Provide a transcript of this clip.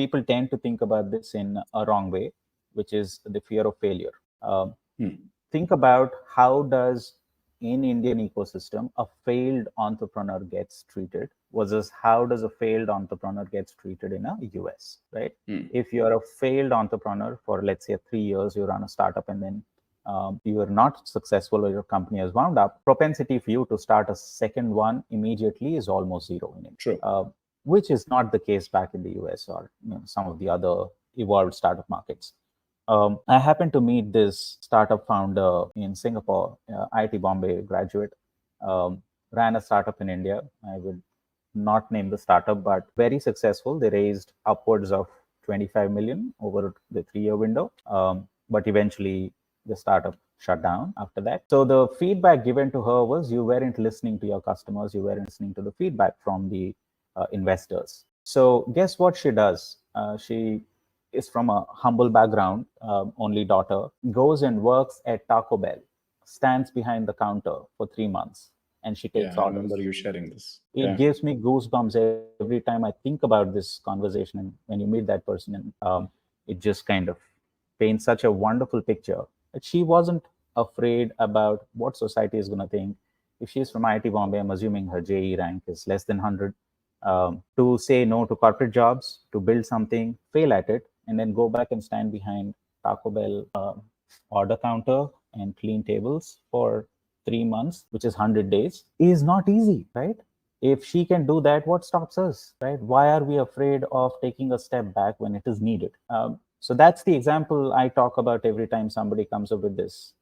people tend to think about this in a wrong way, which is the fear of failure. Think about how does in Indian ecosystem a failed entrepreneur gets treated versus how does a failed entrepreneur gets treated in a US, right? If you're a failed entrepreneur for, let's say, 3 years, you run a startup and then you are not successful or your company has wound up, propensity for you to start a second one immediately is almost zero in it. Which is not the case back in the US or some of the other evolved startup markets. I happened to meet this startup founder in Singapore, IIT Bombay graduate, ran a startup in India. I would not name the startup, but very successful. They raised upwards of 25 million over the 3-year window. But eventually the startup shut down after that. So the feedback given to her was you weren't listening to your customers, you weren't listening to the feedback from the investors. So guess what she does? She is from a humble background, only daughter, goes and works at Taco Bell, stands behind the counter for 3 months, and she takes I orders. remember you sharing this. It gives me goosebumps every time I think about this conversation. And when you meet that person, and it just kind of paints such a wonderful picture that she wasn't afraid about what society is going to think. If she's from IIT Bombay, I'm assuming her JE rank is less than 100. To say no to corporate jobs, to build something, fail at it, and then go back and stand behind Taco Bell order counter and clean tables for 3 months, which is 100 days, is not easy, right? If she can do that, what stops us, right? Why are we afraid of taking a step back when it is needed? So that's the example I talk about every time somebody comes up with this.